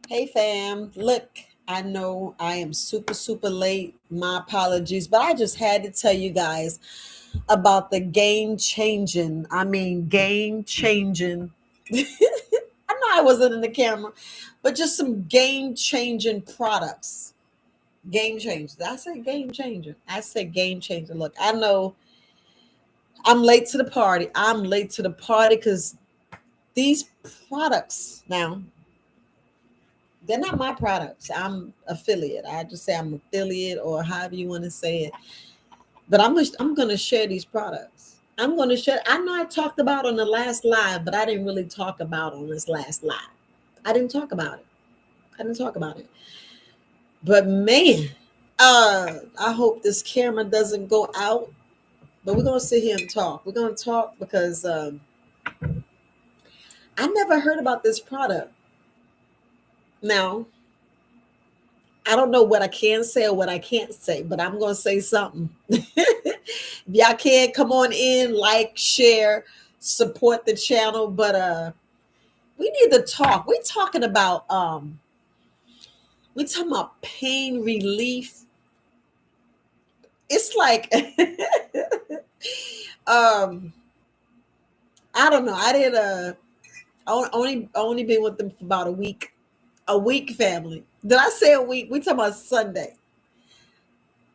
Hey fam, look, I know I am super late. My apologies, but I just had to tell you guys about the game changing. I know I wasn't in the camera, but just some game changing products. Game changer. I said game changer. I said game changer. Look, I know I'm late to the party. I'm late to the party because these products now, they're not my products. I'm affiliate. I just say I'm affiliate or however you want to say it. But I'm going to share these products. I'm going to share. I know I talked about on the last live, but I didn't really talk about on this last live. I didn't talk about it. I didn't talk about it. But man, I hope this camera doesn't go out. But we're going to sit here and talk. We're going to talk because I never heard about this product. Now, I don't know what I can say or what I can't say, but I'm going to say something. If y'all can come on in, like, share, support the channel, but we need to talk. We're talking about pain relief. It's like I don't know. I did only been with them for about a week. A week, family. Did I say a week? We talking about Sunday.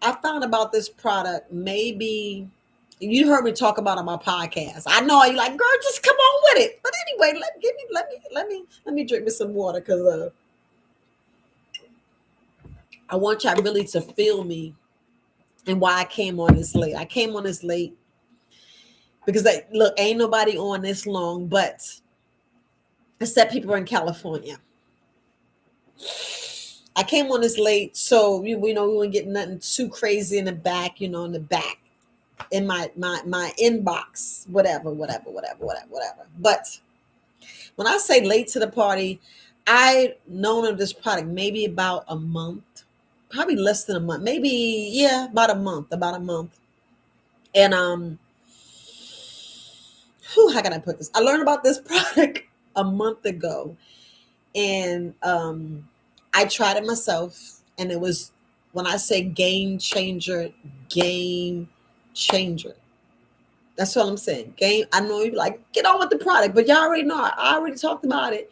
I found about this product. Maybe you heard me talk about it on my podcast. I know you're like, girl, just come on with it. But anyway, let me drink me some water because I want y'all really to feel me and why I came on this late. I came on this late because look, ain't nobody on this long, but except people in California. I came on this late, so we wouldn't get nothing too crazy in the back, in the back, in my inbox, whatever. But when I say late to the party, I known of this product maybe about a month, probably less than a month, maybe about a month, and how can I put this? I learned about this product a month ago, and I tried it myself, and it was, when I say game changer. That's what I'm saying. I know you're like, get on with the product, but y'all already know. I already talked about it.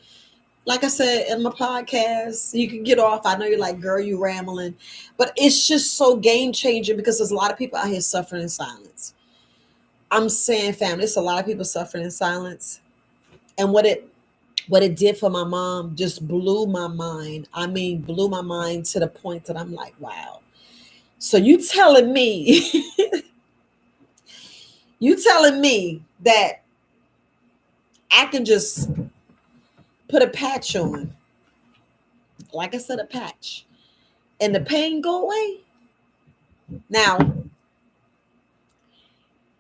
Like I said in my podcast, you can get off. I know you're like, girl, you rambling. But it's just so game changing because there's a lot of people out here suffering in silence. I'm saying, family, there's a lot of people suffering in silence. And what it did for my mom just blew my mind. I mean, blew my mind to the point that I'm like, wow. So you telling me, that I can just put a patch on, like I said, a patch, and the pain go away? Now,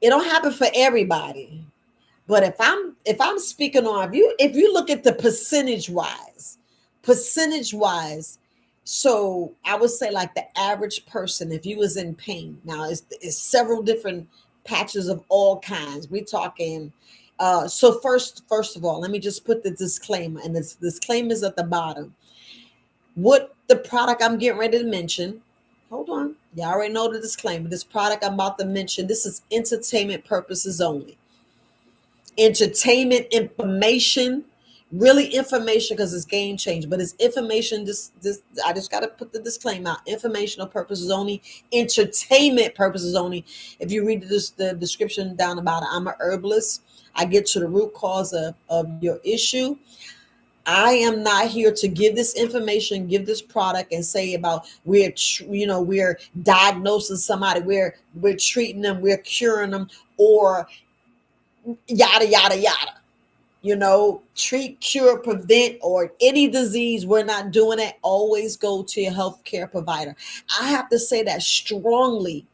it don't happen for everybody. But if I'm speaking on, if you look at the percentage wise, so I would say like the average person, if you was in pain, now it's several different patches of all kinds. We're talking. So first of all, let me just put the disclaimer, and this disclaimer is at the bottom. What the product I'm getting ready to mention. Hold on, y'all already know the disclaimer. This product I'm about to mention, this is entertainment purposes only. Entertainment information, really information, because it's game changing, but it's information. This I just got to put the disclaimer out. Informational purposes only, entertainment purposes only. If you read the description down about it, I'm a herbalist. I get to the root cause of your issue. I am not here to give this information, give this product, and say about we're diagnosing somebody, we're treating them, we're curing them, or yada yada yada. Treat, cure, prevent, or any disease. We're not doing it. Always go to your healthcare provider. I have to say that strongly,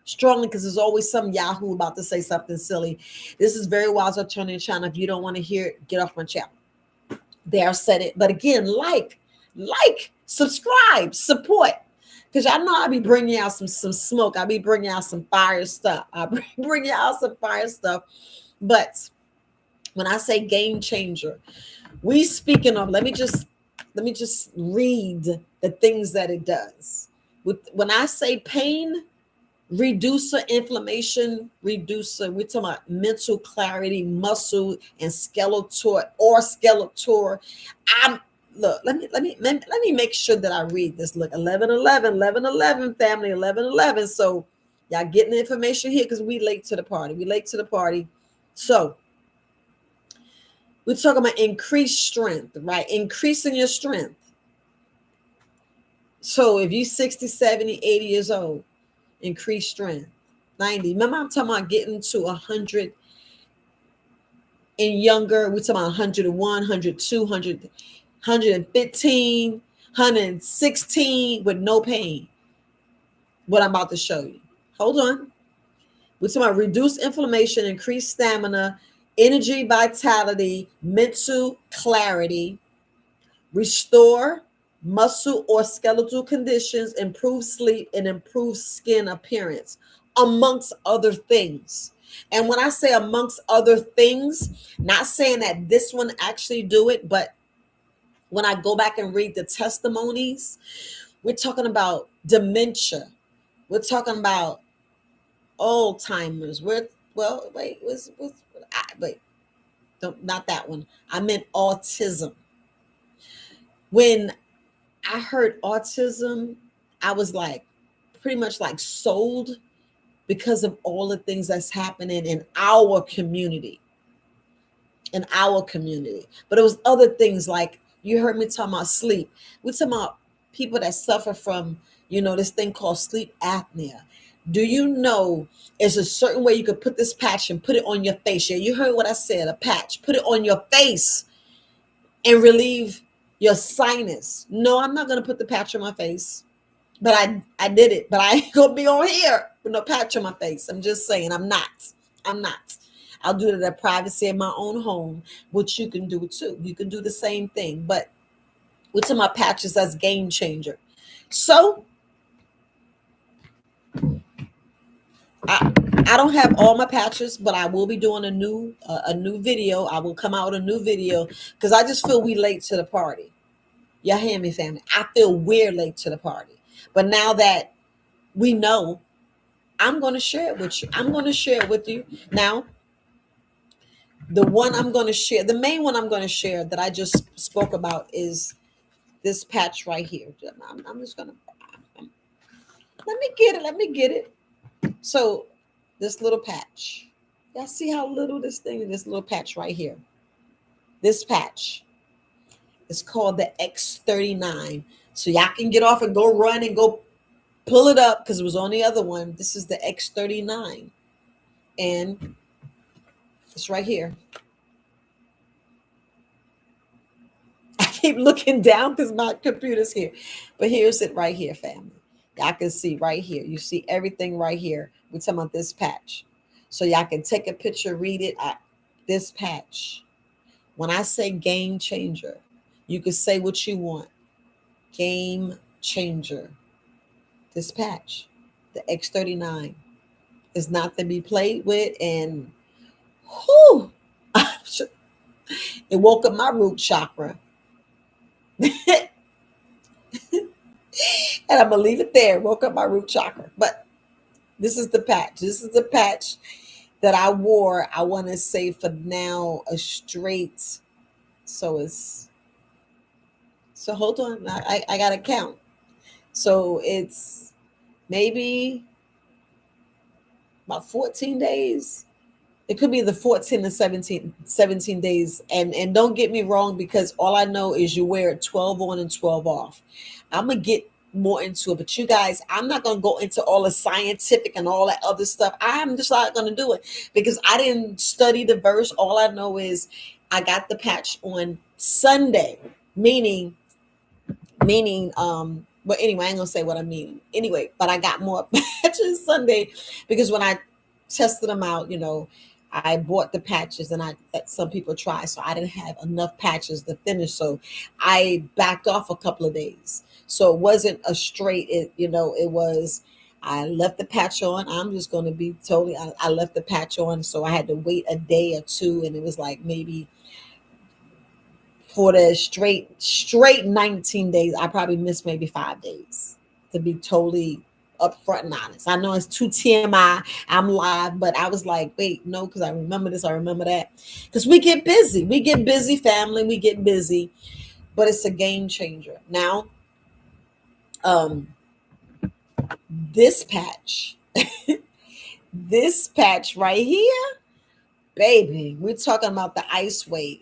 because there's always some yahoo about to say something silly. This is Verywisealternatives channel. If you don't want to hear it, get off my channel. There, said it. But again, like, subscribe, support. Because I know I'll be bringing out some smoke. I'll be bringing out some fire stuff. But when I say game changer, we speaking of, let me just let me just read the things that it does. When I say pain reducer, inflammation reducer, we're talking about mental clarity, muscle and skeletor. I'm look, let me make sure that I read this. Look, 11 family, 11. So y'all getting the information here because we late to the party. So we're talking about increased strength, right? Increasing your strength. So if you're 60, 70, 80 years old, increase strength. 90. Remember, I'm talking about getting to 100 and younger. We're talking about 101, 102, 100, 115, 116 with no pain. What I'm about to show you. Hold on. We're talking about reduce inflammation, increase stamina, energy, vitality, mental clarity, restore muscle or skeletal conditions, improve sleep, and improve skin appearance, amongst other things. And when I say amongst other things, not saying that this one actually do it, but when I go back and read the testimonies, we're talking about dementia. We're talking about Alzheimer's. Wait, not that one. I meant autism. When I heard autism, I was like pretty much like sold because of all the things that's happening in our community. But it was other things like you heard me talking about sleep. We're talking about people that suffer from, this thing called sleep apnea. Do you know there's a certain way you could put this patch and put it on your face? Yeah, you heard what I said, a patch. Put it on your face and relieve your sinus. No, I'm not going to put the patch on my face. But I did it. But I ain't going to be on here with no patch on my face. I'm just saying I'm not. I'll do it in the privacy of my own home, which you can do too. You can do the same thing. But we're talking about patches that's game changer. So I don't have all my patches, but I will be doing a new video. I will come out with a new video because I just feel we late to the party. Y'all hear me, family? I feel we're late to the party. But now that we know, I'm going to share it with you. I'm going to share it with you. Now, the one I'm going to share, the main one I'm going to share that I just spoke about is this patch right here. I'm just going to, let me get it. So this little patch, y'all see how little this little patch right here. This patch is called the X39. So y'all can get off and go run and go pull it up because it was on the other one. This is the X39. And it's right here. I keep looking down because my computer's here. But here's it right here, family. Y'all can see right here. You see everything right here. We're talking about this patch. So y'all can take a picture, read it. This patch. When I say game changer, you can say what you want. Game changer. This patch, the X39, is not to be played with. And whew, it woke up my root chakra. And I'm going to leave it there. Woke up my root chakra. But this is the patch. This is the patch that I wore. I want to say for now a straight. So hold on. I got to count. So it's maybe about 14 days. It could be the 14 to 17 days. And don't get me wrong, because all I know is you wear it 12 on and 12 off. I'm going to get more into it. But you guys, I'm not going to go into all the scientific and all that other stuff. I'm just not going to do it because I didn't study the verse. All I know is I got the patch on Sunday, meaning, but anyway, I ain't gonna say what I mean. Anyway, but I got more patches Sunday because when I tested them out, I bought the patches and I let some people try. So I didn't have enough patches to finish. So I backed off a couple of days. So it wasn't a straight, it was, I left the patch on. I'm just going to be totally, I left the patch on. So I had to wait a day or two. And it was like maybe for the straight 19 days. I probably missed maybe 5 days, to be totally upfront and honest. I know it's too TMI. I'm live, but I was like, wait, no, because I remember this, I remember that. Because we get busy. We get busy, family. We get busy, but it's a game changer. Now, this patch, this patch right here, baby, we're talking about the ice wave.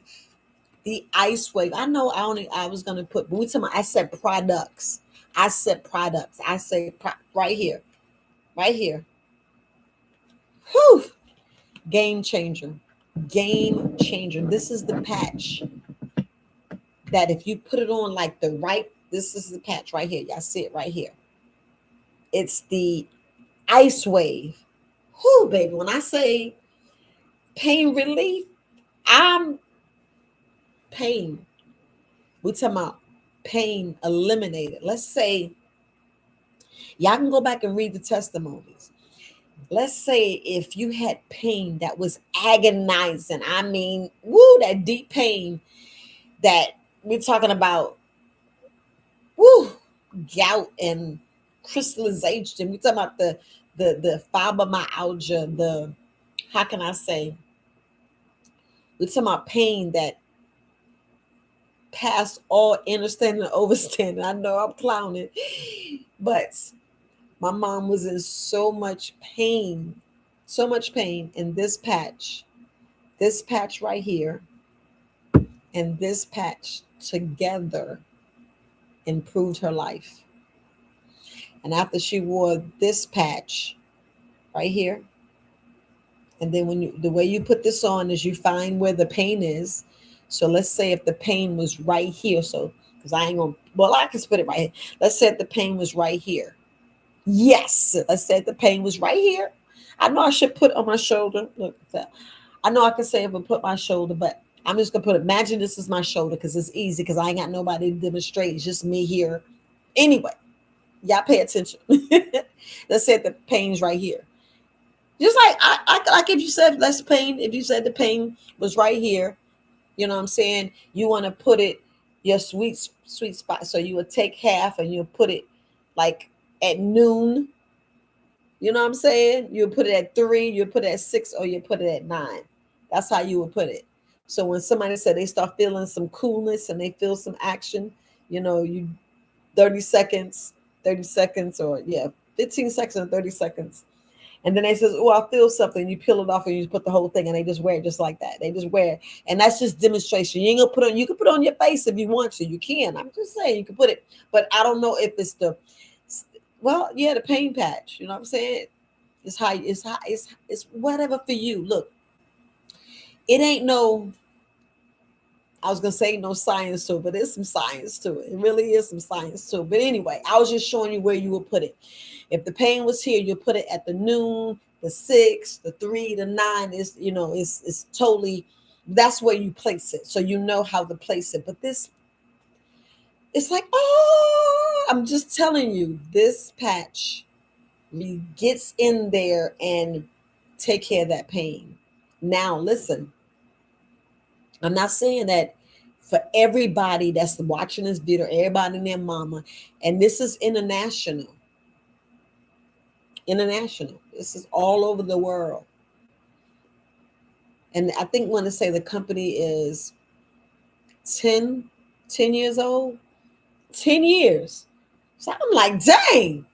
The ice wave. I know I was gonna put, but I said products. I said products. I say right here. Right here. Whew. Game changer. Game changer. This is the patch that if you put it on like the right, this is the patch right here. Y'all see it right here. It's the ice wave. Whew, baby. When I say pain relief, I'm pain. We're talking about pain eliminated. Let's say, y'all can go back and read the testimonies. Let's say if you had pain that was agonizing, I mean, woo, that deep pain that we're talking about, woo, gout and crystallization. We're talking about the fibromyalgia, the, how can I say, we're talking about pain that past all understanding and overstanding. I know I'm clowning, but my mom was in so much pain, and this patch right here, and this patch together improved her life. And after she wore this patch right here, and then the way you put this on is you find where the pain is. So let's say if the pain was right here, so because I ain't gonna, well, I can put it right here. Let's say if the pain was right here. Yes, let's say if the pain was right here. I know I should put on my shoulder. Look at that. I know I can say if I put my shoulder, but I'm just gonna put it. Imagine this is my shoulder because it's easy because I ain't got nobody to demonstrate. It's just me here. Anyway, y'all pay attention. Let's say the pain's right here. Just like if you said less pain, if you said the pain was right here, you know what I'm saying? You want to put it your sweet spot. So you would take half and you'll put it like at noon. You know what I'm saying? You'll put it at 3, you'll put it at 6, or you'll put it at 9. That's how you would put it. So when somebody said they start feeling some coolness and they feel some action, you know, you 30 seconds, or 15 seconds and 30 seconds. And then they says, oh, I feel something. You peel it off and you put the whole thing, and they just wear it just like that. They just wear it. And that's just demonstration. You ain't gonna put on, you can put it on your face if you want to. You can. I'm just saying you can put it, but I don't know if it's the, well, yeah, the pain patch. You know what I'm saying? It's high, it's whatever for you. Look, it ain't no, I was gonna say no science to it, but there's some science to it. It really is some science to it. But anyway, I was just showing you where you would put it. If the pain was here, you put it at the noon, the 6, the 3, the 9. Is, you know, it's totally, that's where you place it. So you know how to place it. But this, it's like, oh, I'm just telling you, this patch gets in there and take care of that pain. Now, listen, I'm not saying that for everybody that's watching this video, everybody and their mama, and this is international. This is all over the world. And I think when I say the company is 10 years old, 10 years. So I'm like, dang,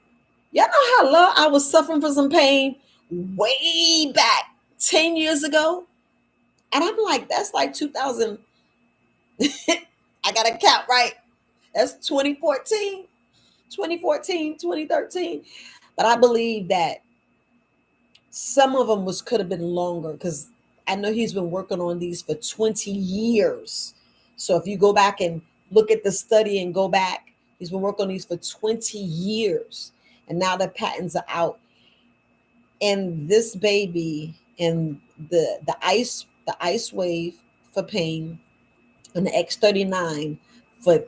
y'all know how long I was suffering from some pain way back 10 years ago? And I'm like, that's like 2000. I got to count right. That's 2014, 2013. But I believe that some of them could have been longer, because I know he's been working on these for 20 years. So if you go back and look at the study and go back, he's been working on these for 20 years. And now the patents are out. And this baby and the ice wave for pain, and the X39 for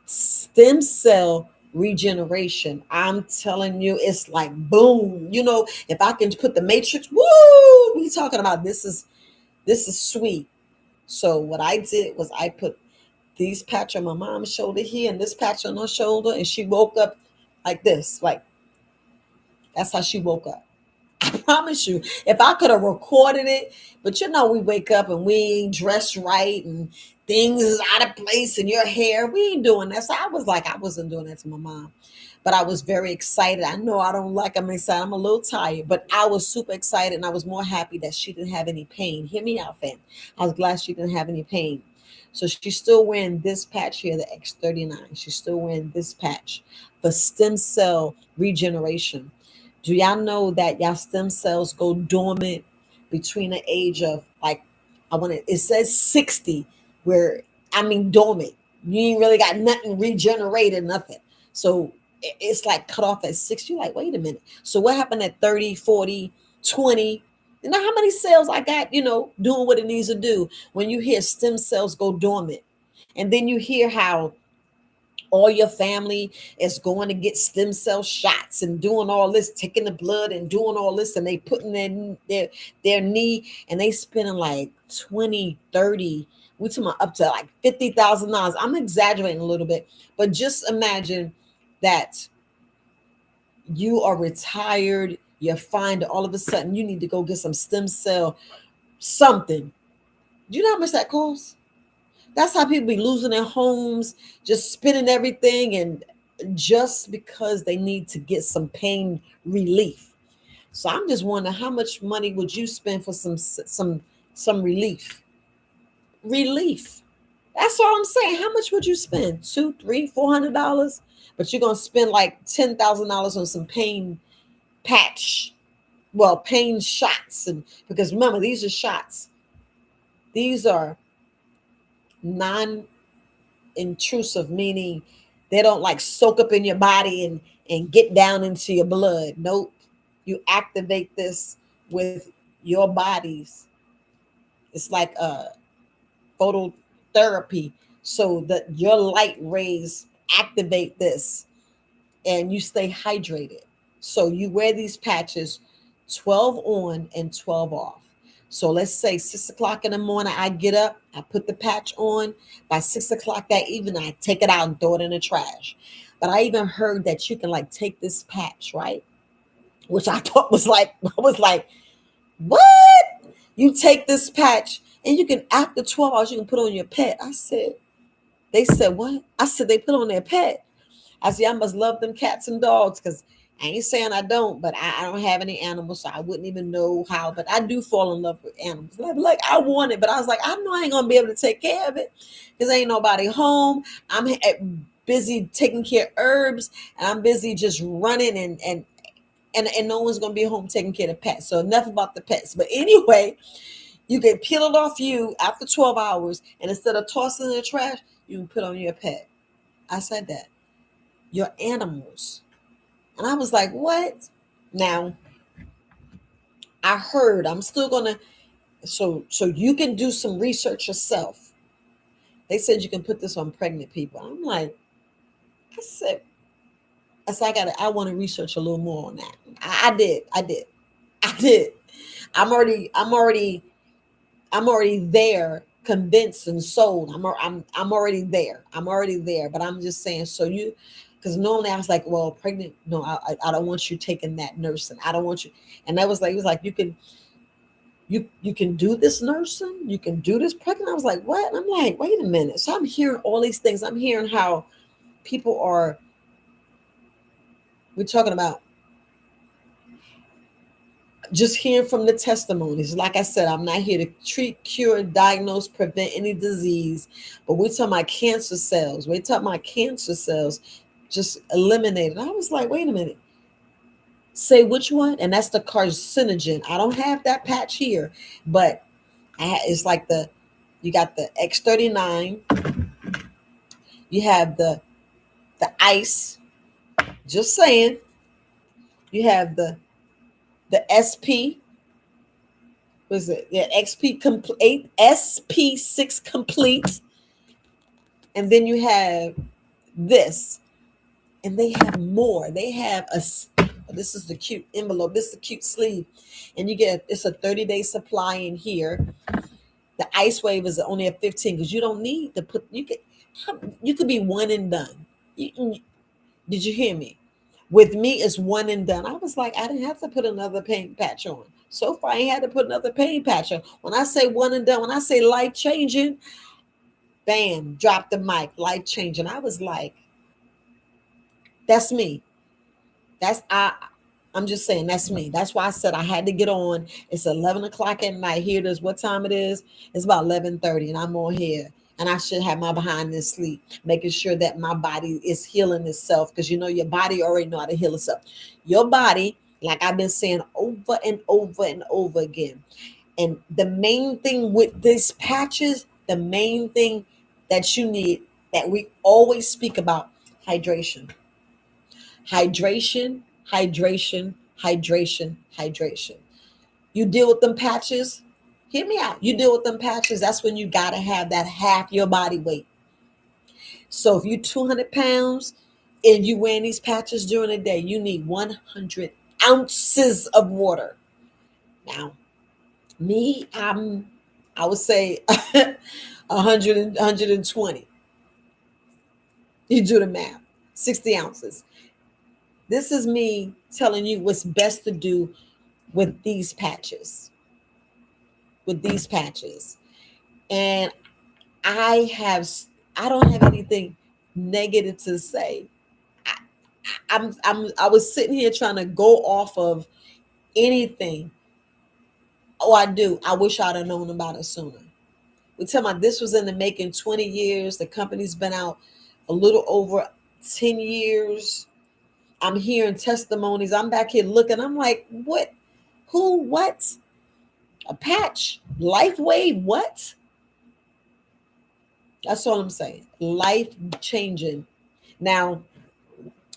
stem cell regeneration. I'm telling you, it's like boom. You know, if I can put the matrix, woo, we talking about this is sweet. So what I did was I put these patch on my mom's shoulder here and this patch on her shoulder. And she woke up like this. Like, that's how she woke up. I promise you, if I could have recorded it, but we wake up and we ain't dressed right and things is out of place in your hair. We ain't doing that. So I was like, I wasn't doing that to my mom. But I was very excited. I know I'm excited. I'm a little tired, but I was super excited and I was more happy that she didn't have any pain. Hear me out, fam. I was glad she didn't have any pain. So she's still wearing this patch here, the X39. She's still wearing this patch, the stem cell regeneration. Do y'all know that y'all stem cells go dormant between the age of it says 60, where dormant. You ain't really got nothing regenerated, nothing. So it's like cut off at 60. You're like, wait a minute. So what happened at 30, 40, 20? You know how many cells I got, doing what it needs to do when you hear stem cells go dormant. And then you hear how all your family is going to get stem cell shots and doing all this, taking the blood and doing all this, and they putting their knee and they spending like 20, 30, we talking about up to like $50,000. I'm exaggerating a little bit, but just imagine that you are retired, you find all of a sudden you need to go get some stem cell something. Do you know how much that costs? That's how people be losing their homes, just spending everything, and just because they need to get some pain relief. So I'm just wondering, how much money would you spend for some relief? Relief. That's all I'm saying. How much would you spend? $200, $300, $400? But you're gonna spend like $10,000 on some pain patch, pain shots, and because remember, these are shots. These are non-intrusive, meaning they don't like soak up in your body and get down into your blood. Nope. You activate this with your bodies. It's like a phototherapy, so that your light rays activate this and you stay hydrated. So you wear these patches 12 on and 12 off. So let's say 6 o'clock in the morning, I get up, I put the patch on. By 6 o'clock that evening, I take it out and throw it in the trash. But I even heard that you can like take this patch, right? Which I thought was like, I was like, what? You take this patch and you can, after 12 hours, you can put on your pet. They said, what? I said, they put on their pet. I said, I must love them cats and dogs, because I ain't saying I don't, but I don't have any animals, so I wouldn't even know how. But I do fall in love with animals. Like I want it, but I was like, I know I ain't gonna be able to take care of it because ain't nobody home. I'm busy taking care of herbs, and I'm busy just running, and no one's gonna be home taking care of the pets. So enough about the pets. But anyway, you can peel it off you after 12 hours, and instead of tossing it in the trash, you can put on your pet. I said that. Your animals. And I was like, what? Now, I heard, I'm still gonna, so you can do some research yourself. They said you can put this on pregnant people. I'm like, I said, I want to research a little more on that. I did. I'm already there, convinced and sold. I'm already there. But I'm just saying, so you, because normally I was like, well, pregnant, no, I don't want you taking that nursing. I don't want you. And that was like, it was like, you can do this nursing, you can do this pregnant. I was like, what? And I'm like, wait a minute. So I'm hearing all these things. I'm hearing how people are, we're talking about just hearing from the testimonies. Like I said, I'm not here to treat, cure, diagnose, prevent any disease, but we're talking about cancer cells. We're talking about cancer cells just eliminated. I was like, wait a minute. Say which one? And that's the carcinogen. I don't have that patch here, but it's like you got the X39. You have the ice. Just saying. You have the SP. What is it? Yeah, XP complete, SP6 complete. And then you have this. And they have more. They have this is the cute envelope. This is the cute sleeve. And it's a 30-day supply in here. The ice wave is only a 15 because you don't need to put, You could be one and done. Did you hear me? With me, it's one and done. I was like, I didn't have to put another paint patch on. So far, I ain't had to put another paint patch on. When I say one and done, when I say life changing, bam, drop the mic, life changing. I was like, that's me. That's I. I'm just saying that's me. That's why I said I had to get on. It's 11 o'clock at night. Here it is. What time it is? It's about 11:30, and I'm on here. And I should have my behind this sleep, making sure that my body is healing itself. Because you know your body already know how to heal itself. Your body, like I've been saying over and over and over again. And the main thing with these patches, the main thing that you need, that we always speak about, hydration. Hydration, hydration, hydration, hydration. You deal with them patches, hear me out. You deal with them patches, that's when you got to have that half your body weight. So if you're 200 pounds and you wearing these patches during the day, you need 100 ounces of water. Now, me, I would say 100, 120. You do the math, 60 ounces. This is me telling you what's best to do with these patches. With these patches. And I have, I don't have anything negative to say. I, I was sitting here trying to go off of anything. Oh, I do. I wish I'd have known about it sooner. We tell about this was in the making 20 years. The company's been out a little over 10 years. I'm hearing testimonies. I'm back here looking. I'm like, what? Who? What? A patch? LifeWave? What? That's all I'm saying. Life changing. Now,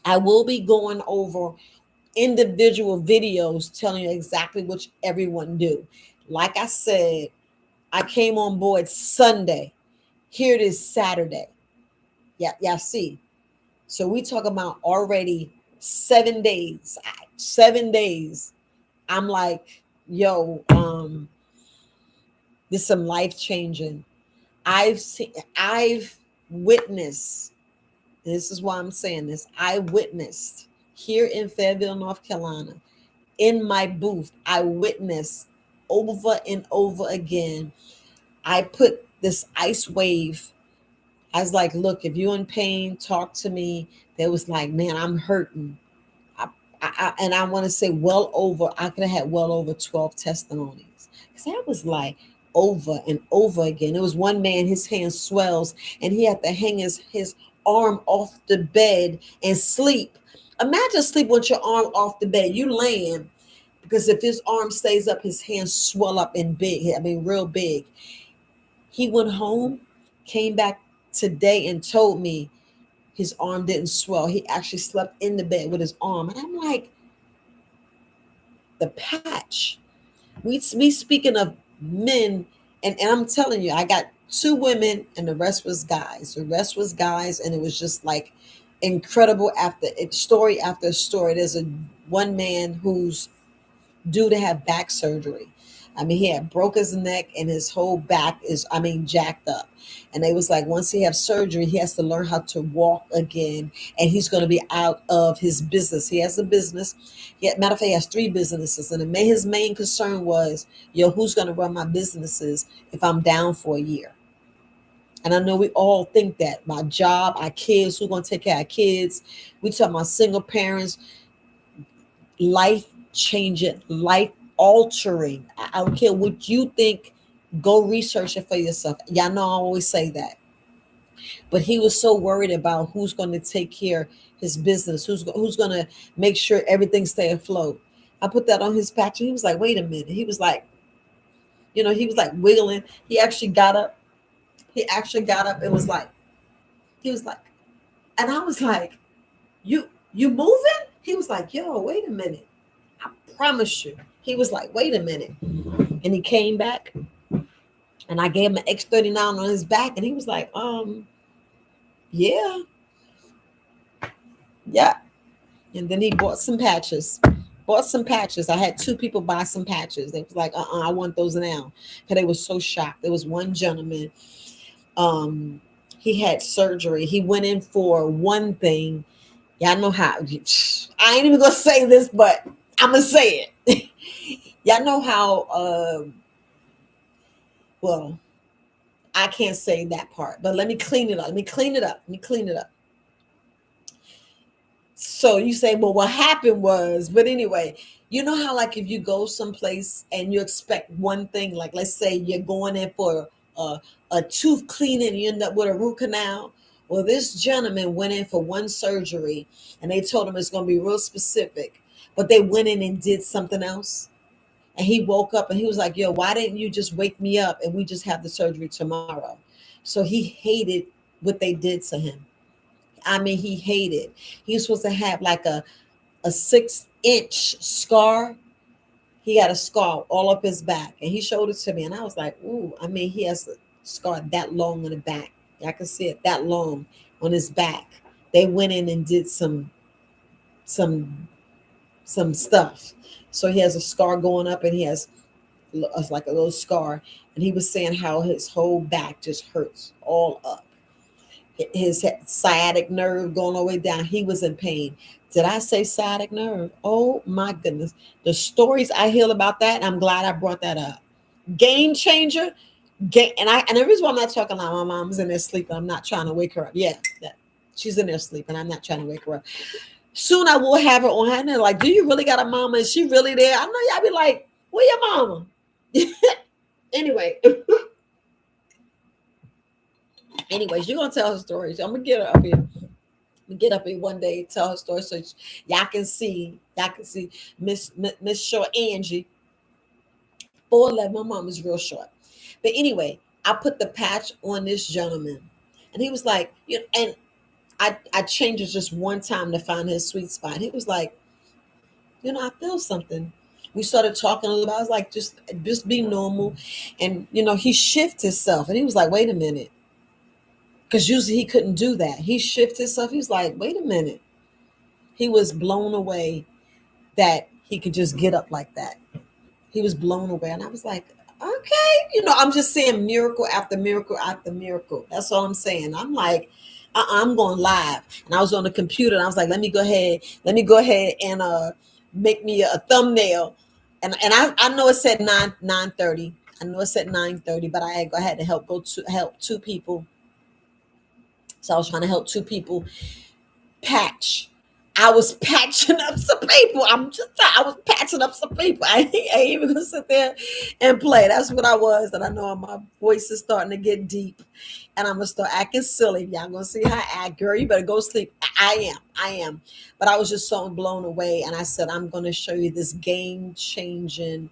I will be going over individual videos telling you exactly what everyone do. Like I said, I came on board Sunday. Here it is Saturday. Yeah, yeah, see. So we talk about already 7 days. 7 days. I'm like, yo, this is some life changing. I've witnessed, this is why I'm saying this. I witnessed here in Fayetteville, North Carolina, in my booth, I witnessed over and over again. I put this ice wave. I was like, look, if you're in pain, talk to me. They was like, man, I'm hurting. And I want to say I could have had well over 12 testimonies. Because I was like over and over again. It was one man, his hand swells and he had to hang his arm off the bed and sleep. Imagine sleep with your arm off the bed. You laying, because if his arm stays up, his hands swell up and big. I mean, real big. He went home, came back today and told me his arm didn't swell. He actually slept in the bed with his arm. And I'm like, the patch. We speaking of men, and I'm telling you, I got 2 women and the rest was guys. The rest was guys, and it was just like incredible story after story. There's one man who's due to have back surgery. I mean, he had broke his neck and his whole back is, jacked up. And they was like, once he has surgery, he has to learn how to walk again. And he's going to be out of his business. He has a business. Matter of fact, he has 3 businesses. And his main concern was, who's going to run my businesses if I'm down for a year? And I know we all think that. My job, our kids, who's going to take care of our kids? We talk about single parents, life changing, life altering. I don't care what you think. Go research it for yourself. Y'all know I always say that. But he was so worried about who's going to take care of his business, who's going to make sure everything stay afloat. I put that on his patch, and he was like, "Wait a minute." He was like, he was like wiggling. He actually got up. It was like, he was like, and I was like, "You moving?" He was like, "Yo, wait a minute. I promise you." He was like, "Wait a minute," and he came back. And I gave him an X39 on his back, and he was like, yeah. And then he bought some patches. I had 2 people buy some patches. They was like, I want those now. Because they were so shocked. There was one gentleman, He had surgery. He went in for one thing. Y'all know how. I ain't even gonna say this, but I'm gonna say it. Y'all know how. Well, I can't say that part, but let me clean it up. Let me clean it up. Let me clean it up. So you say, well, what happened was, but anyway, you know how like if you go someplace and you expect one thing, like let's say you're going in for a, a tooth cleaning and you end up with a root canal. Well, this gentleman went in for one surgery and they told him it's going to be real specific, but they went in and did something else. And he woke up and he was like, yo, why didn't you just wake me up and we just have the surgery tomorrow? So he hated what they did to him. I mean, he hated. He was supposed to have like a 6-inch scar. He had a scar all up his back, and he showed it to me, and I was like, "Ooh!" I mean, he has a scar that long on the back. I can see it that long on his back. They went in and did some some stuff. So he has a scar going up, and he has like a little scar. And he was saying how his whole back just hurts all up. His sciatic nerve going all the way down. He was in pain. Did I say sciatic nerve? Oh my goodness. The stories I hear about that, I'm glad I brought that up. Game changer. And the reason why I'm not talking loud, my mom's in there sleeping. I'm not trying to wake her up. Yeah, she's in there sleeping. I'm not trying to wake her up. Soon I will have her on hand. They're like, do you really got a mama? Is she really there? I know y'all be like, where your mama? Anyway. Anyways, you're gonna tell her stories. I'm gonna get her up here. Get up here one day, tell her story, so y'all can see Miss Short Angie. 4'11". My mom is real short, but anyway, I put the patch on this gentleman, and he was like, you know, and I changed it just one time to find his sweet spot. He was like, you know, I feel something. We started talking a little bit. I was like, just be normal, and you know, he shifted himself, and he was like, wait a minute. Because usually he couldn't do that. He shifted himself. He was like, wait a minute. He was blown away that he could just get up like that. He was blown away. And I was like, okay. You know, I'm just saying miracle after miracle after miracle. That's all I'm saying. I'm like, I'm going live. And I was on the computer and I was like, let me go ahead and make me a thumbnail. And I know it said 9:30. I know it said 9:30, but I had to help two people. So I was trying to help two people patch. I was patching up some people. I was patching up some people. I ain't even gonna sit there and play. That's what I was. And I know my voice is starting to get deep. And I'm gonna start acting silly. Y'all gonna see how I act. Girl, you better go sleep. I am. But I was just so blown away. And I said, I'm gonna show you this game-changing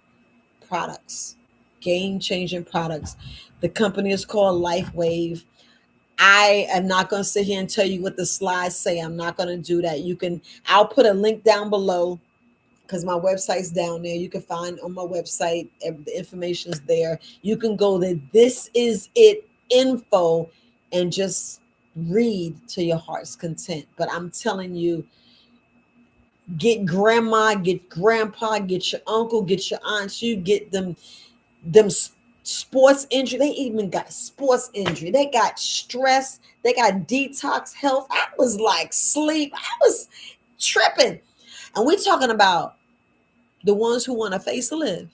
products. Game-changing products. The company is called LifeWave. I am not going to sit here and tell you what the slides say. I'm not going to do that. I'll put a link down below because my website's down there. You can find on my website, the information is there. You can go to This Is It info and just read to your heart's content. But I'm telling you, get grandma, get grandpa, get your uncle, get your aunts, you get them sports injury. They even got sports injury. They got stress. They got detox health. I was like sleep. I was tripping. And we're talking about the ones who want a facelift.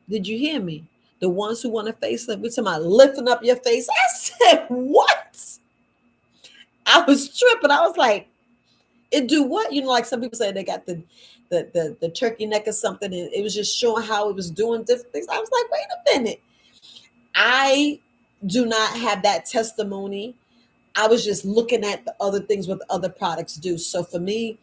Did you hear me? The ones who want a facelift. We're talking about lifting up your face. I said, what? I was tripping. I was like, it do what? You know, like some people say they got the turkey neck or something, and it was just showing how it was doing different things. I was like, wait a minute. I do not have that testimony. I was just looking at the other things what the other products do. So for me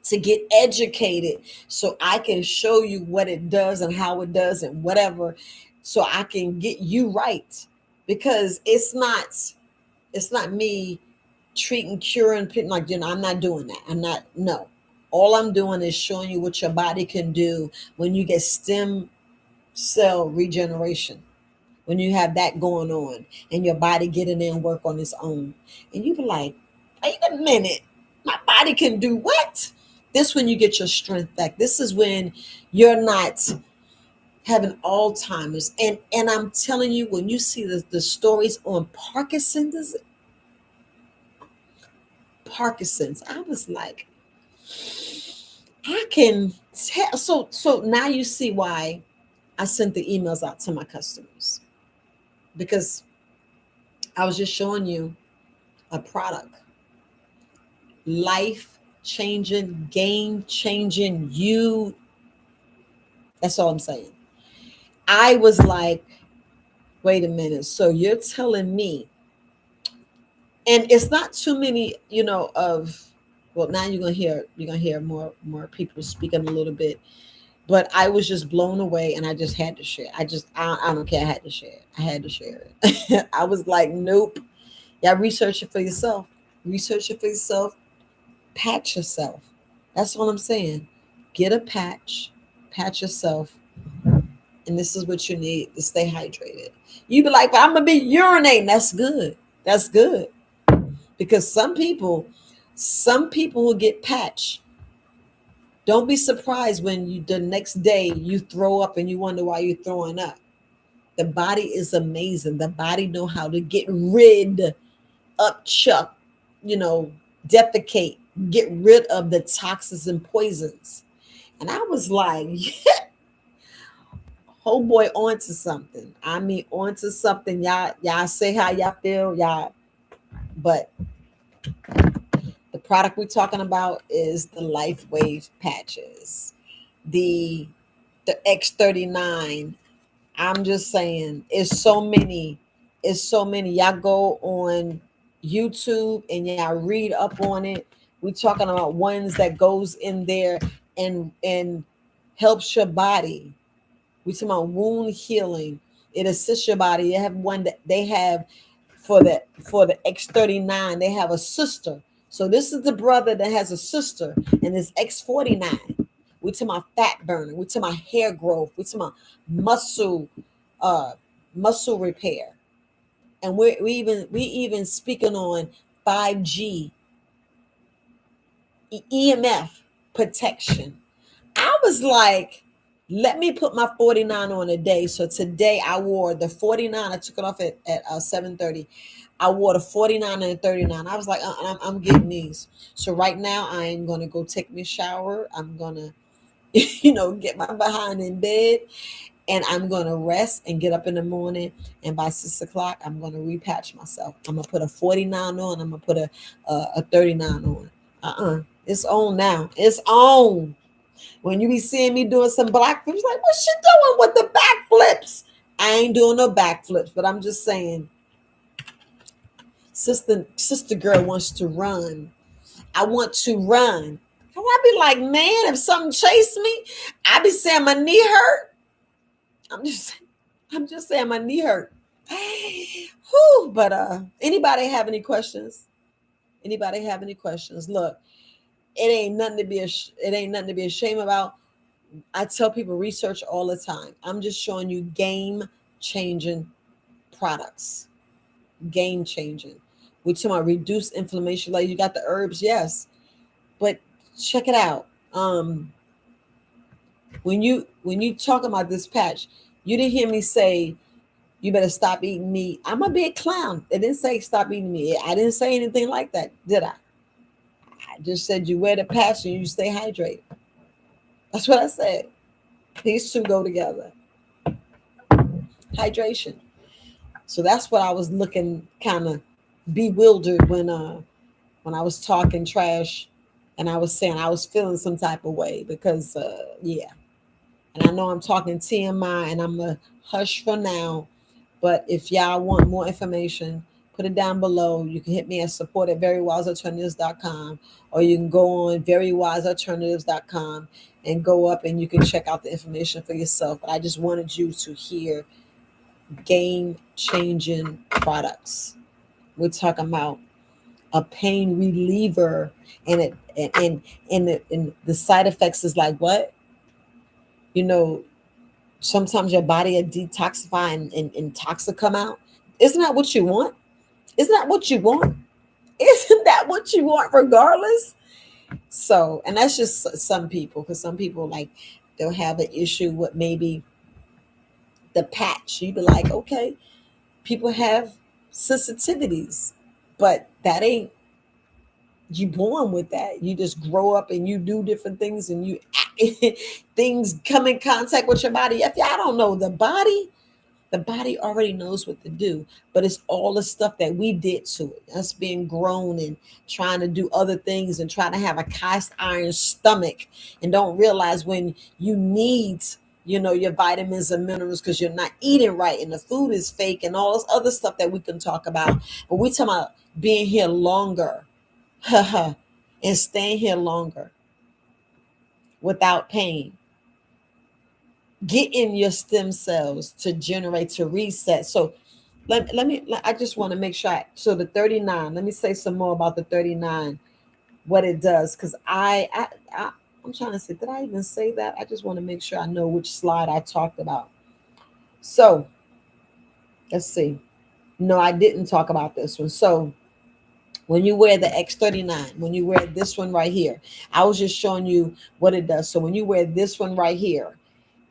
to get educated so I can show you what it does and how it does and whatever, so I can get you right. Because it's not me treating, curing, like, you know, I'm not doing that. No. All I'm doing is showing you what your body can do when you get stem cell regeneration. When you have that going on and your body getting in and work on its own. And you be like, wait a minute, my body can do what? This when you get your strength back. This is when you're not having Alzheimer's. And I'm telling you, when you see the stories on Parkinson's, Parkinson's. I was like, I can tell. So now you see why I sent the emails out to my customers, because I was just showing you a product, life changing, game changing. That's all I'm saying. I was like, wait a minute. So you're telling me, and it's not too many, of, well, now you're gonna hear more people speaking a little bit, but I was just blown away, and I just had to share. I don't care. I had to share it. I had to share it. I was like, nope. Yeah, research it for yourself. Research it for yourself. Patch yourself. That's all I'm saying. Get a patch yourself, and this is what you need to stay hydrated. You be like, but I'm gonna be urinating. That's good. That's good. Because some people who get patch, don't be surprised when the next day you throw up and you wonder why you're throwing up. The body is amazing. The body know how to get rid, upchuck, defecate, get rid of the toxins and poisons. And I was like, oh boy, onto something. I mean, onto something. Y'all say how y'all feel, y'all. But the product we're talking about is the LifeWave Patches, the X39. I'm just saying, it's so many. It's so many. Y'all go on YouTube and y'all read up on it. We're talking about ones that goes in there and helps your body. We talking about wound healing. It assists your body. They have one that they have for the X39. They have a sister. So this is the brother that has a sister, and it's X49. We talking about fat burning. We talking about hair growth. We talking about muscle, uh, muscle repair, and we even speaking on 5G EMF protection. I was like, let me put my 49 on a day. So today I wore the 49. I took it off at 7:30. I wore the 49 and the 39. I was like, I'm getting these. So right now I'm going to go take me a shower. I'm going to, get my behind in bed, and I'm going to rest and get up in the morning. And by 6 o'clock, I'm going to repatch myself. I'm going to put a 49 on. I'm going to put a 39 on. It's on now. It's on. When you be seeing me doing some backflips, like, what she doing with the backflips? I ain't doing no backflips, but I'm just saying, sister girl wants to run. I want to run. And I be like, man, if something chased me, I be saying my knee hurt. I'm just saying my knee hurt. Whew, but anybody have any questions? Anybody have any questions? Look, it ain't nothing to be ashamed about. I tell people research all the time. I'm just showing you game changing products. Game changing. We talking about reduce inflammation. Like, you got the herbs, yes, but check it out. When you talk about this patch, you didn't hear me say you better stop eating meat. I'm gonna be a clown. It didn't say stop eating meat. I didn't say anything like that, did I? I just said you wear the patch and you stay hydrated. That's what I said. These two go together. Hydration. So that's what I was looking kind of bewildered when I was talking trash, and I was saying I was feeling some type of way because yeah. And I know I'm talking TMI, and I'm a hush for now. But if y'all want more information, put it down below. You can hit me at support@verywisealternatives.com, or you can go on verywisealternatives.com and go up and you can check out the information for yourself. But I just wanted you to hear game-changing products. We're talking about a pain reliever, and the side effects is like what? Sometimes your body will detoxify and toxic come out. Isn't that what you want? Isn't that what you want? Isn't that what you want regardless? So, and that's just some people, because some people, like, they'll have an issue with maybe the patch. You'd be like, okay, people have sensitivities, but that ain't You born with that. You just grow up and you do different things, and you things come in contact with your body. If y'all don't know, the body already knows what to do, but it's all the stuff that we did to it. Us being grown and trying to do other things and trying to have a cast iron stomach, and don't realize when you need, your vitamins and minerals because you're not eating right and the food is fake and all this other stuff that we can talk about. But we talking about being here longer, and staying here longer without pain, getting your stem cells to generate, to reset. So I just want to make sure. So the 39, let me say some more about the 39, what it does. Cause I'm trying to say, did I even say that? I just want to make sure I know which slide I talked about. So let's see. No, I didn't talk about this one. So when you wear the X39, when you wear this one right here, I was just showing you what it does. So when you wear this one right here,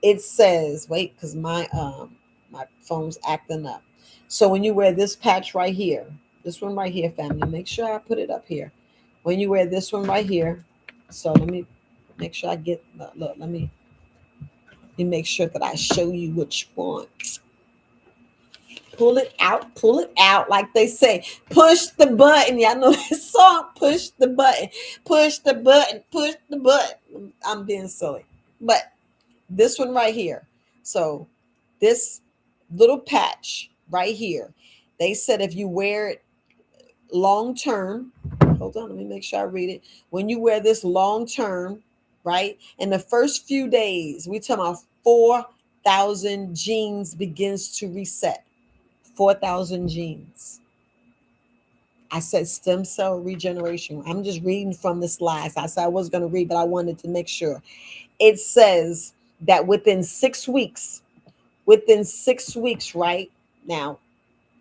it says, wait, because my phone's acting up. So when you wear this patch right here, this one right here, family, make sure I put it up here. When you wear this one right here, so let me make sure I get, look, let me make sure that I show you which one. Pull it out, like they say. Push the button. Y'all know this song, push the button, push the button, push the button. I'm being silly. But this one right here. So this little patch right here, they said if you wear it long term, hold on, let me make sure I read it. When you wear this long term, right, in the first few days, we talking about 4,000 genes begins to reset. 4,000 genes. I said stem cell regeneration. I'm just reading from the slides. I said I was going to read, but I wanted to make sure. It says that within 6 weeks, right now,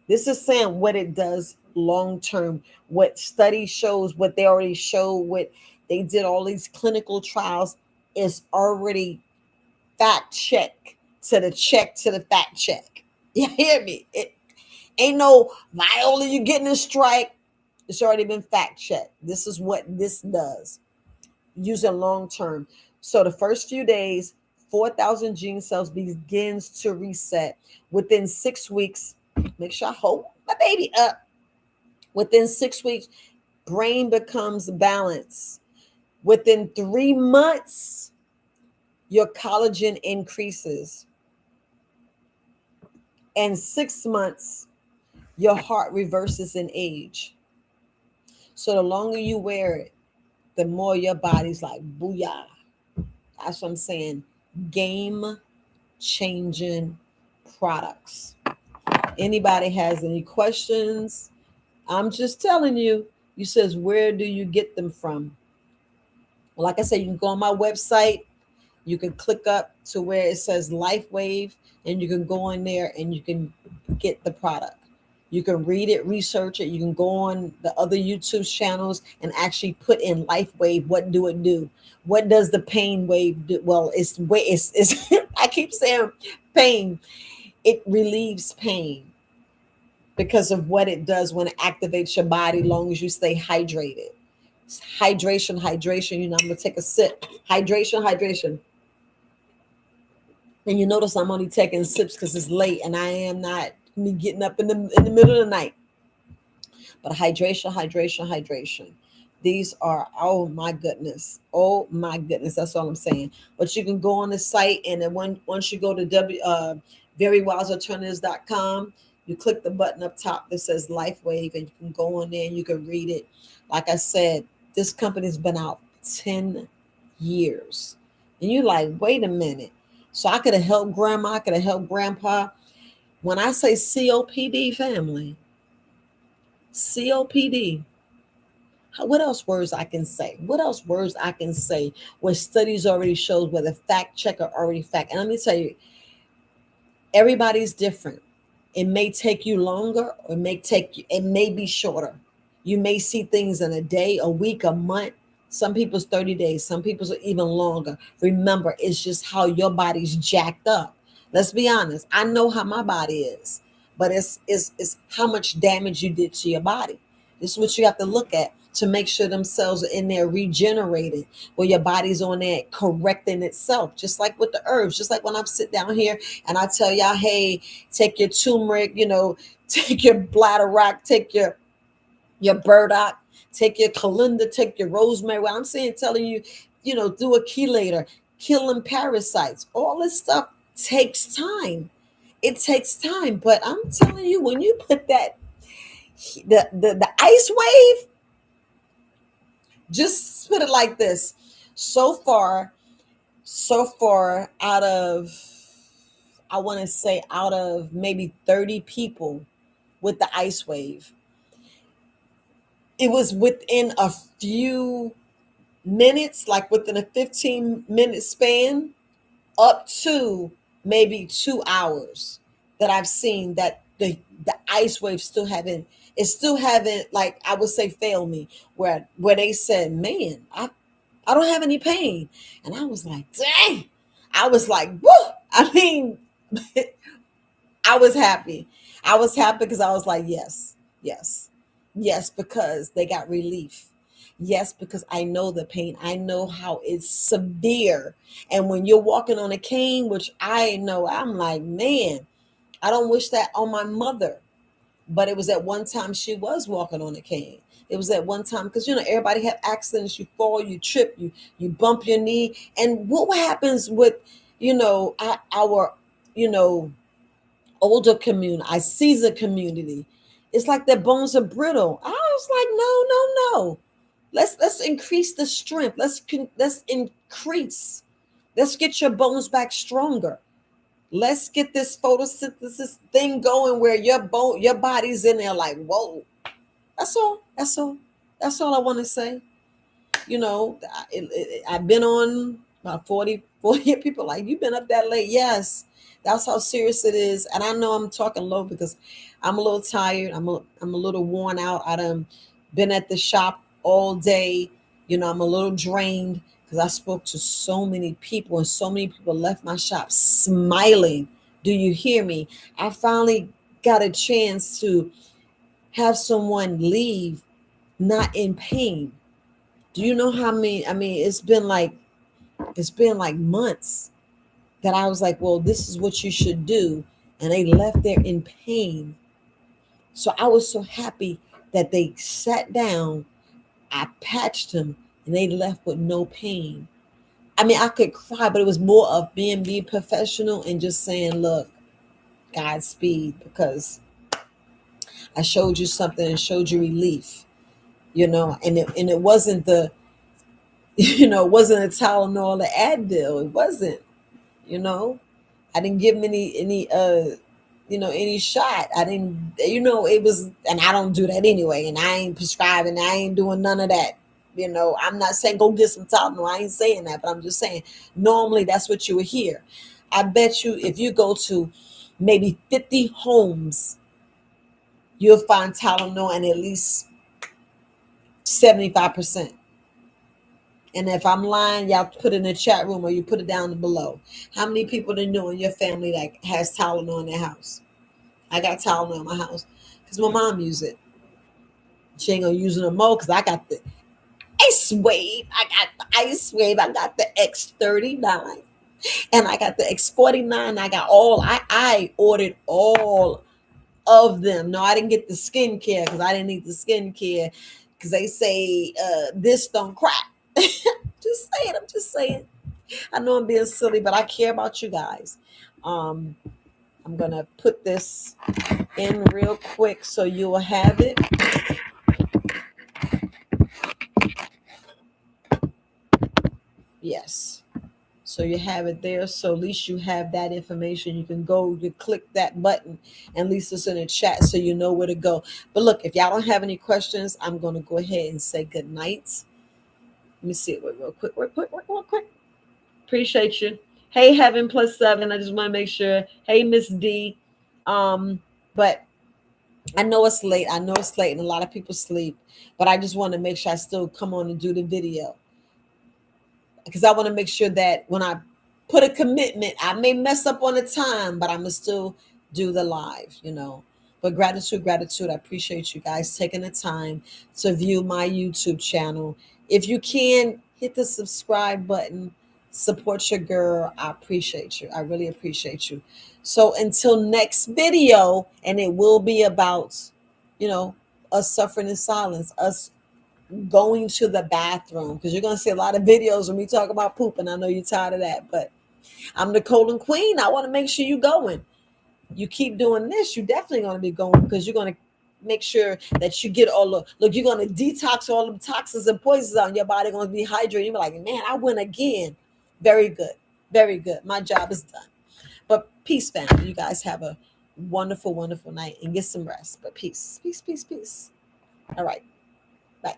this is saying what it does long term, what study shows, what they already show, what they did, all these clinical trials is already fact check to the fact check. You hear me? It ain't no Viola, you getting a strike. It's already been fact checked. This is what this does. Using long term. So the first few days, 4,000 gene cells begins to reset. Within 6 weeks, make sure I hold my baby up. Within 6 weeks, brain becomes balanced. Within 3 months, your collagen increases. And 6 months, your heart reverses in age. So the longer you wear it, the more your body's like, booyah. That's what I'm saying. Game changing products. Anybody has any questions? I'm just telling you. You says, where do you get them from? Like I said, you can go on my website. You can click up to where it says LifeWave, and you can go in there and you can get the product. You can read it, research it. You can go on the other YouTube channels and actually put in LifeWave. What do it do? What does the pain wave do? Well, it's I keep saying pain. It relieves pain because of what it does when it activates your body, long as you stay hydrated. It's hydration. I'm going to take a sip. Hydration. And you notice I'm only taking sips because it's late and I am not me getting up in the middle of the night. But hydration. These are, oh my goodness. That's all I'm saying. But you can go on the site, and then once you go to Verywisealternatives.com, you click the button up top that says LifeWave, and you can go on there and you can read it. Like I said, this company's been out 10 years. And you're like, wait a minute. So I could have helped grandma, I could have helped grandpa. When I say COPD, family, COPD, what else words I can say? Where studies already shows, where the fact checker already fact. And let me tell you, everybody's different. It may take you longer, or it may be shorter. You may see things in a day, a week, a month. Some people's 30 days, some people's are even longer. Remember, it's just how your body's jacked up. Let's be honest. I know how my body is, but it's how much damage you did to your body. This is what you have to look at. to make sure them cells are in there regenerated, where your body's on there correcting itself, just like with the herbs. Just like when I sit down here and I tell y'all, hey, take your turmeric, take your bladder rock, take your burdock, take your calendar, take your rosemary. Well, I'm saying, telling you, do a chelator, killing parasites. All this stuff takes time. It takes time. But I'm telling you, when you put that, the ice wave, just put it like this. So far, out of, I want to say, out of maybe 30 people with the ice wave, it was within a few minutes, like within a 15-minute span, up to maybe 2 hours, that I've seen that the ice wave still haven't, like, I would say, failed me, where they said, man, I don't have any pain. And I was like, dang. I was like, woo. I mean, I was happy. I was happy because I was like, yes, yes, yes, because they got relief. Yes, because I know the pain. I know how it's severe. And when you're walking on a cane, which I know, I'm like, man, I don't wish that on my mother. But it was at one time she was walking on a cane. It was at one time, because everybody have accidents. You fall, you trip, you bump your knee. And what happens with our older community, I Caesar community? It's like their bones are brittle. I was like, no. Let's increase the strength. Let's increase. Let's get your bones back stronger. Let's get this photosynthesis thing going, where your body's in there like, whoa. That's all. That's all I want to say. I've been on about 40 people like, you've been up that late. Yes, that's how serious it is. And I know I'm talking low because I'm a little tired. I'm a little worn out. I done been at the shop all day. I'm a little drained because I spoke to so many people, and so many people left my shop smiling. Do you hear me? I finally got a chance to have someone leave not in pain. Do you know how many? I mean, it's been like months that I was like, well, this is what you should do. And they left there in pain. So I was so happy that they sat down, I patched them, and they left with no pain. I mean, I could cry, but it was more of being professional and just saying, look, Godspeed, because I showed you something and showed you relief, and it wasn't it wasn't a Tylenol or Advil. It wasn't, I didn't give them any shot. I didn't, it was, and I don't do that anyway. And I ain't prescribing, I ain't doing none of that. I'm not saying go get some Tylenol. I ain't saying that, but I'm just saying normally that's what you would hear. I bet you if you go to maybe 50 homes, you'll find Tylenol in at least 75%. And if I'm lying, y'all put it in the chat room or you put it down below. How many people do you know in your family that has Tylenol in their house? I got Tylenol in my house because my mom used it. She ain't gonna use it no more because I got the ice wave. I got the X39 and I got the X39. I ordered all of them. No, I didn't get the skincare because I didn't need the skincare because they say this don't crack. I'm just saying. I know I'm being silly, but I care about you guys. I'm gonna put this in real quick so you will have it. Yes. So you have it there. So at least you have that information. You can go, you click that button, and at least it's in the chat so you know where to go. But look, if y'all don't have any questions, I'm going to go ahead and say good night. Let me see it real quick. Appreciate you. Hey, Heaven plus 7. I just want to make sure. Hey, Miss D. But I know it's late. And a lot of people sleep. But I just want to make sure I still come on and do the video. Because I want to make sure that when I put a commitment, I may mess up on the time, but I'm going to still do the live, But gratitude, gratitude. I appreciate you guys taking the time to view my YouTube channel. If you can, hit the subscribe button. Support your girl. I appreciate you. I really appreciate you. So until next video, and it will be about, you know, us suffering in silence, us going to the bathroom, because you're going to see a lot of videos when we talk about poop, and I know you're tired of that, but I'm the colon queen. I want to make sure you're going. You keep doing this, you're definitely going to be going, because you're going to make sure that you get all the, look, you're going to detox all the toxins and poisons out in your body, going to be hydrated. You're like, man, I went again. Very good. Very good. My job is done. But peace, family. You guys have a wonderful, wonderful night and get some rest. But peace, peace, peace, peace. All right. Bye.